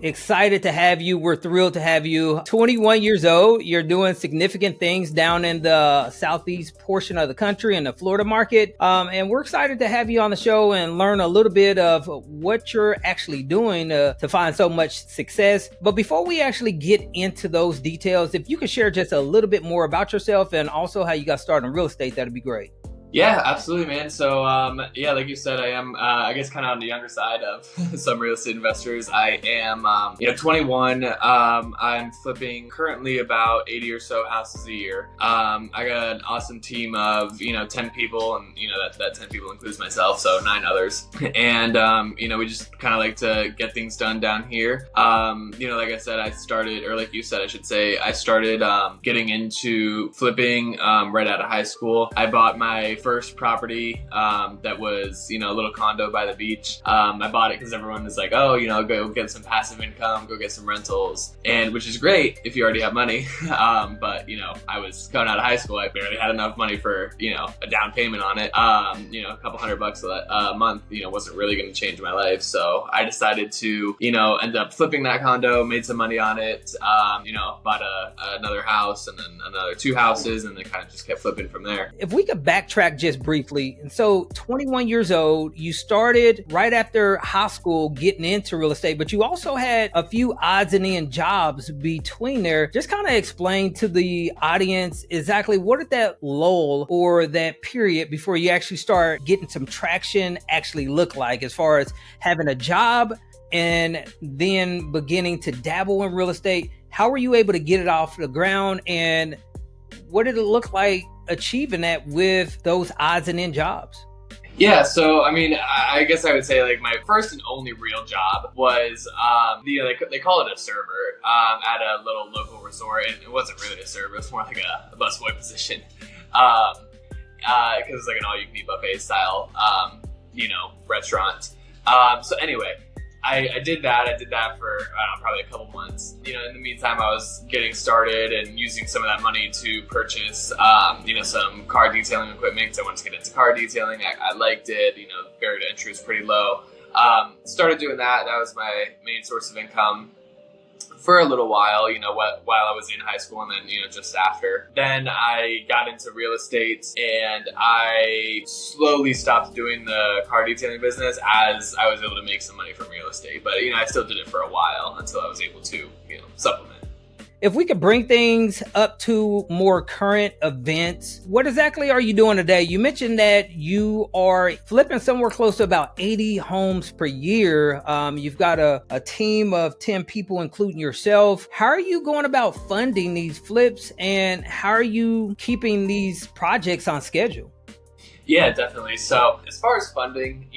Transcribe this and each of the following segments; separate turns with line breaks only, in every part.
excited to have you. We're thrilled to have you. 21 years old. You're doing significant things down in the southeast portion of the country in the Florida market. And we're excited to have you on the show and learn a little bit of what you're actually doing to find so much success. But before we actually get into those details, if you could share just a little bit more about yourself and also how you got started in real estate, that'd be great.
Yeah, absolutely, man. So, like you said, I am, I guess, kind of on the younger side of some real estate investors. I am, 21. I'm flipping currently about 80 or so houses a year. I got an awesome team of, 10 people, and, that 10 people includes myself, so 9 others. And, we just kind of like to get things done down here. Like I said, like you said, I should say, I started getting into flipping right out of high school. I bought my first property that was a little condo by the beach. I bought it because everyone was like, go get some passive income, go get some rentals, and which is great if you already have money. But I was coming out of high school, I barely had enough money for a down payment on it. A couple $100 a month wasn't really going to change my life, so I decided to end up flipping that condo, made some money on it, bought another house and then another 2 houses, and then kind of just kept flipping from there.
If we could backtrack just briefly. And so 21 years old, you started right after high school getting into real estate, but you also had a few odds and end jobs between there. Just kind of explain to the audience exactly what did that lull or that period before you actually start getting some traction actually look like, as far as having a job and then beginning to dabble in real estate. How were you able to get it off the ground, and what did it look like achieving that with those odds and end jobs?
Yeah, so I guess I would say like my first and only real job was they call it a server at a little local resort, and it wasn't really a server; it was more like a busboy position, because it was like an all-you-can-eat buffet style, restaurant. So anyway, I did that. I did that for probably a couple months. In the meantime, I was getting started and using some of that money to purchase, some car detailing equipment, because I wanted to get into car detailing. I liked it. Barrier to entry was pretty low. Started doing that. That was my main source of income for a little while, while I was in high school, and then, just after. Then I got into real estate, and I slowly stopped doing the car detailing business as I was able to make some money from real estate. But, I still did it for a while until I was able to, supplement.
If we could bring things up to more current events, what exactly are you doing today? You mentioned that you are flipping somewhere close to about 80 homes per year. You've got a team of 10 people, including yourself. How are you going about funding these flips, and how are you keeping these projects on schedule?
Yeah, definitely. So as far as funding,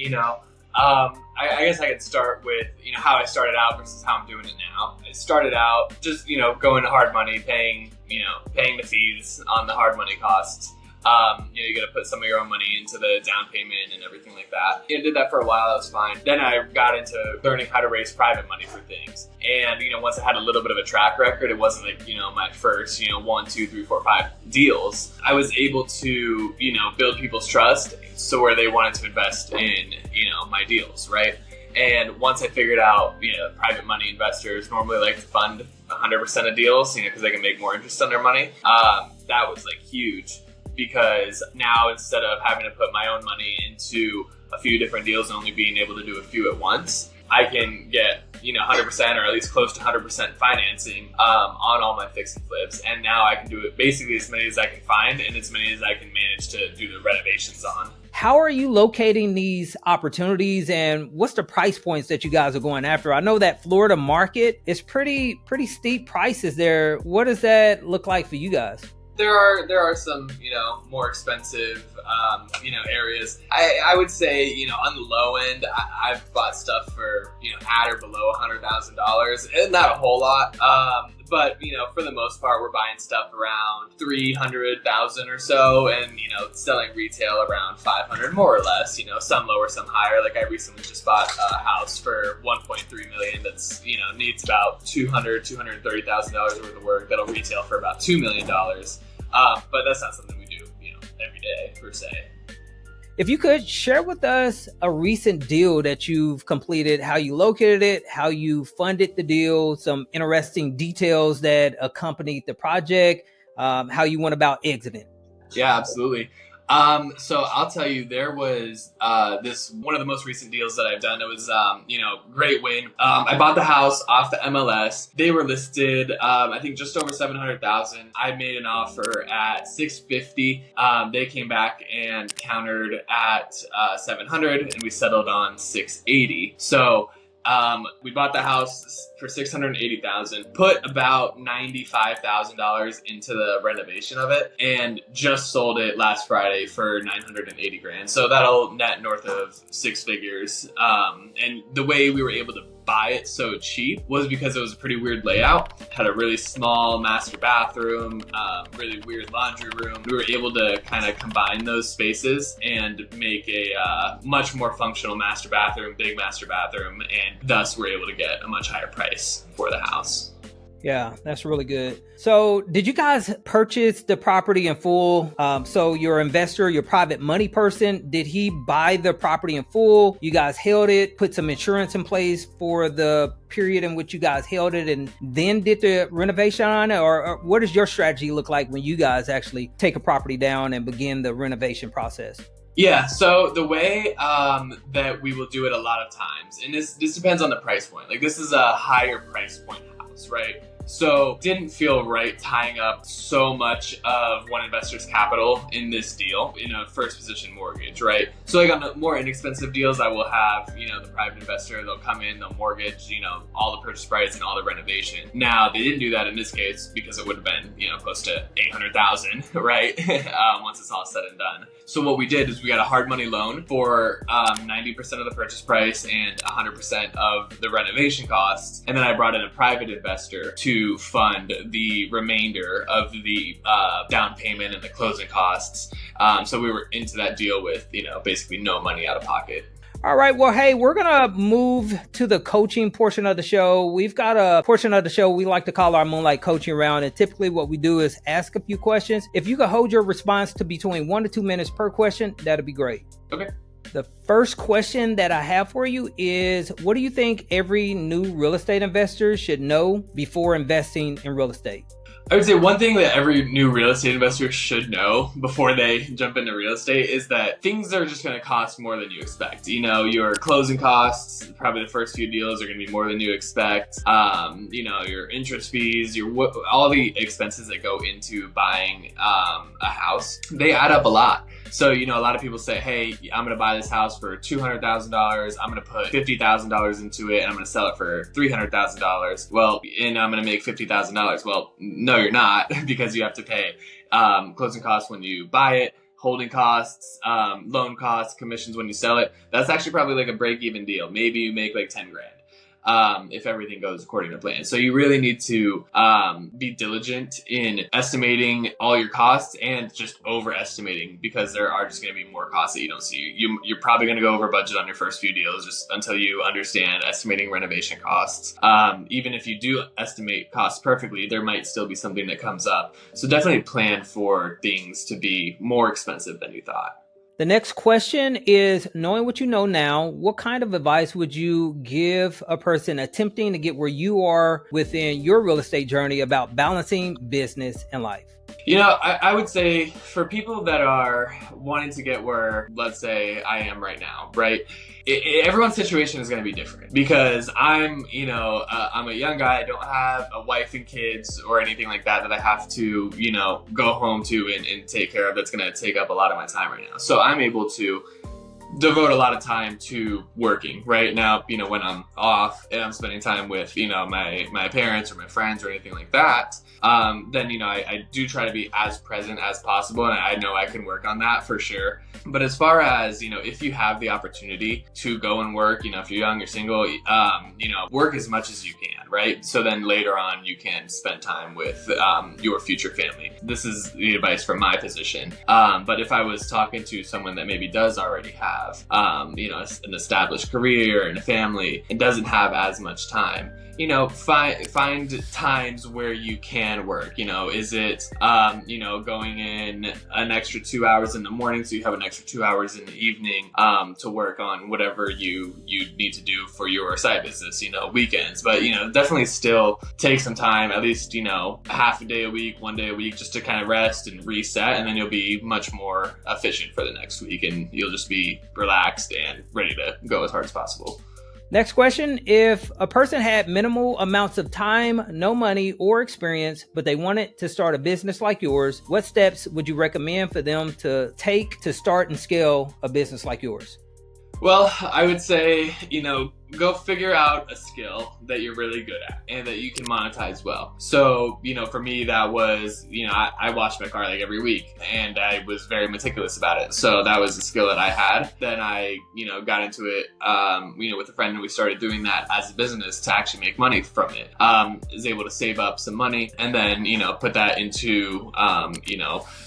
I guess I could start with, how I started out versus how I'm doing it now. I started out just, going to hard money, paying the fees on the hard money costs. You got to put some of your own money into the down payment and everything like that. I did that for a while. That was fine. Then I got into learning how to raise private money for things. And, once I had a little bit of a track record, it wasn't like, my first, 1, 2, 3, 4, 5 deals. I was able to, build people's trust, so where they wanted to invest in, my deals, right? And once I figured out, private money investors normally like to fund 100% of deals, because they can make more interest on their money. That was like huge, because now instead of having to put my own money into a few different deals and only being able to do a few at once, I can get 100% or at least close to 100% financing on all my fix and flips. And now I can do it basically as many as I can find and as many as I can manage to do the renovations on.
How are you locating these opportunities, and what's the price points that you guys are going after? I know that Florida market is pretty steep prices there. What does that look like for you guys?
There are some, more expensive, areas. I would say, on the low end, I've bought stuff for, at or below $100,000, and not a whole lot. But, for the most part, we're buying stuff around 300,000 or so, and, selling retail around 500, more or less, some lower, some higher. Like I recently just bought a house for $1.3 million that's, needs about $230,000 worth of work that'll retail for about $2 million. But that's not something we do, every day per se.
If you could share with us a recent deal that you've completed, how you located it, how you funded the deal, some interesting details that accompanied the project, how you went about exiting.
Yeah, absolutely. So I'll tell you, there was this one of the most recent deals that I've done. It was, great win. I bought the house off the MLS. They were listed, I think, just over 700,000. I made an offer at 650. They came back and countered at 700, and we settled on 680. So we bought the house for $680,000, put about $95,000 into the renovation of it, and just sold it last Friday for $980,000. So that'll net north of six figures. And the way we were able to buy it so cheap was because it was a pretty weird layout. Had a really small master bathroom, really weird laundry room. We were able to kind of combine those spaces and make a much more functional master bathroom, big master bathroom, and thus we're able to get a much higher price for the house.
Yeah, that's really good. So did you guys purchase the property in full? So your investor, your private money person, did he buy the property in full? You guys held it, put some insurance in place for the period in which you guys held it, and then did the renovation on it? Or what does your strategy look like when you guys actually take a property down and begin the renovation process?
Yeah, so the way that we will do it a lot of times, and this depends on the price point. Like, this is a higher price point house, right? So didn't feel right tying up so much of one investor's capital in this deal in a first position mortgage, right? So like on the more inexpensive deals, I will have, the private investor, they'll come in, they'll mortgage, all the purchase price and all the renovation. Now they didn't do that in this case because it would have been, close to 800,000, right? Once it's all said and done. So what we did is we got a hard money loan for 90% of the purchase price and 100% of the renovation costs. And then I brought in a private investor to fund the remainder of the down payment and the closing costs. So we were into that deal with, basically no money out of pocket.
All right. Well, hey, we're going to move to the coaching portion of the show. We've got a portion of the show we like to call our Moonlight coaching round. And typically what we do is ask a few questions. If you could hold your response to between 1 to 2 minutes per question, that'd be great.
Okay.
The first question that I have for you is, what do you think every new real estate investor should know before investing in real estate?
I would say one thing that every new real estate investor should know before they jump into real estate is that things are just going to cost more than you expect. Your closing costs, probably the first few deals are going to be more than you expect. Your interest fees, all the expenses that go into buying a house, they add up a lot. So, a lot of people say, hey, I'm going to buy this house for $200,000. I'm going to put $50,000 into it and I'm going to sell it for $300,000. Well, and I'm going to make $50,000. Well, no, you're not, because you have to pay closing costs when you buy it, holding costs, loan costs, commissions when you sell it. That's actually probably like a break-even deal. Maybe you make like 10 grand. If everything goes according to plan. So you really need to be diligent in estimating all your costs and just overestimating, because there are just going to be more costs that you don't see. You're probably going to go over budget on your first few deals just until you understand estimating renovation costs. Even if you do estimate costs perfectly, there might still be something that comes up. So definitely plan for things to be more expensive than you thought.
The next question is, knowing what you know now, what kind of advice would you give a person attempting to get where you are within your real estate journey about balancing business and life?
I would say for people that are wanting to get where, let's say, I am right now, right? Everyone's situation is going to be different, because I'm a young guy. I don't have a wife and kids or anything like that I have to, go home to and take care of. That's going to take up a lot of my time right now. So I'm able to devote a lot of time to working right now. When I'm off and I'm spending time with, my parents or my friends or anything like that, then, I do try to be as present as possible. And I know I can work on that for sure. But as far as, if you have the opportunity to go and work, if you're young, you're single, work as much as you can, right? So then later on, you can spend time with your future family. This is the advice from my position. But if I was talking to someone that maybe does already have, an established career and a family and doesn't have as much time, find times where you can work. Is it, going in an extra 2 hours in the morning so you have an extra 2 hours in the evening to work on whatever you need to do for your side business, weekends. But, definitely still take some time, at least, half a day a week, 1 day a week, just to kind of rest and reset. And then you'll be much more efficient for the next week, and you'll just be relaxed and ready to go as hard as possible.
Next question. If a person had minimal amounts of time, no money or experience, but they wanted to start a business like yours, what steps would you recommend for them to take to start and scale a business like yours?
Well, I would say, go figure out a skill that you're really good at and that you can monetize well. So, for me, that was, I washed my car like every week, and I was very meticulous about it. So that was a skill that I had. Then I, got into it, with a friend, and we started doing that as a business to actually make money from it. Was able to save up some money and then, put that into,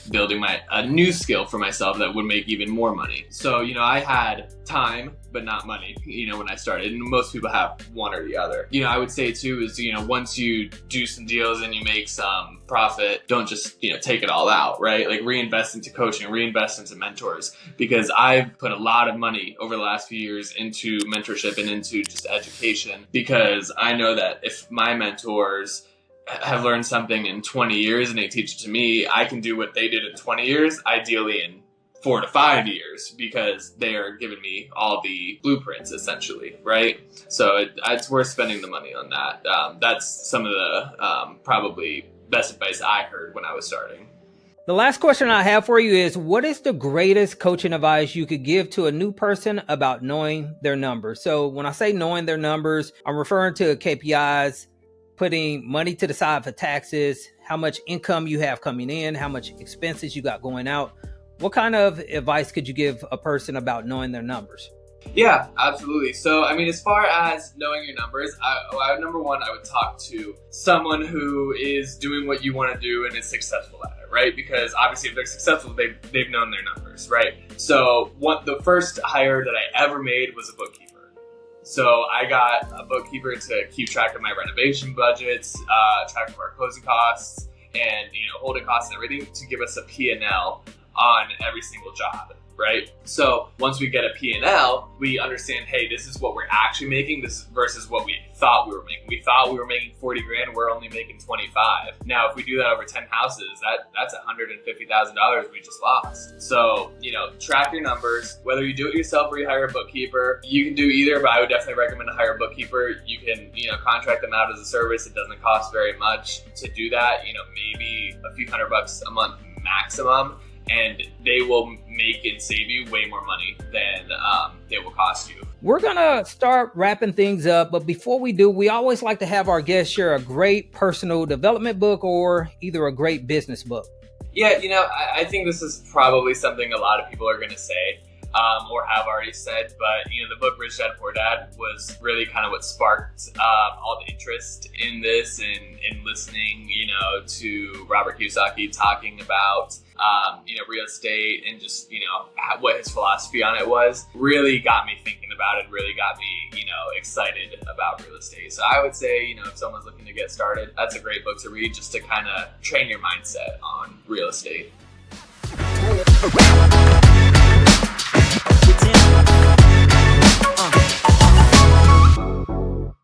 building a new skill for myself that would make even more money. So, I had time, but not money, when I started. And most people have one or the other. I would say too is, once you do some deals and you make some profit, don't just, take it all out, right? Like reinvest into coaching, reinvest into mentors, because I've put a lot of money over the last few years into mentorship and into just education, because I know that if my mentors have learned something in 20 years and they teach it to me, I can do what they did in 20 years, ideally in 4 to 5 years, because they are giving me all the blueprints essentially, right? So it's worth spending the money on that. That's some of the probably best advice I heard when I was starting.
The last question I have for you is, what is the greatest coaching advice you could give to a new person about knowing their numbers? So when I say knowing their numbers, I'm referring to KPIs, putting money to the side for taxes, how much income you have coming in, how much expenses you got going out. What kind of advice could you give a person about knowing their numbers?
Yeah, absolutely. So, as far as knowing your numbers, number one, I would talk to someone who is doing what you want to do and is successful at it, right? Because obviously if they're successful, they've known their numbers, right? So the first hire that I ever made was a bookkeeper. So I got a bookkeeper to keep track of my renovation budgets, track of our closing costs, and holding costs and everything, to give us a P&L on every single job, right? So once we get a P&L, we understand, hey, this is what we're actually making, this versus what we thought we were making. We thought we were making 40 grand, we're only making 25. Now, if we do that over 10 houses, that's $150,000 we just lost. So, track your numbers. Whether you do it yourself or you hire a bookkeeper, you can do either, but I would definitely recommend to hire a bookkeeper. You can, contract them out as a service. It doesn't cost very much to do that, maybe a few $100 a month maximum. And they will make and save you way more money than they will cost you.
We're going to start wrapping things up. But before we do, we always like to have our guests share a great personal development book or either a great business book.
Yeah, I think this is probably something a lot of people are going to say or have already said. But, the book Rich Dad Poor Dad was really kind of what sparked all the interest in this and listening, to Robert Kiyosaki talking about real estate and just, what his philosophy on it was, really got me thinking about it, really got me, excited about real estate. So I would say, if someone's looking to get started, that's a great book to read just to kind of train your mindset on real estate.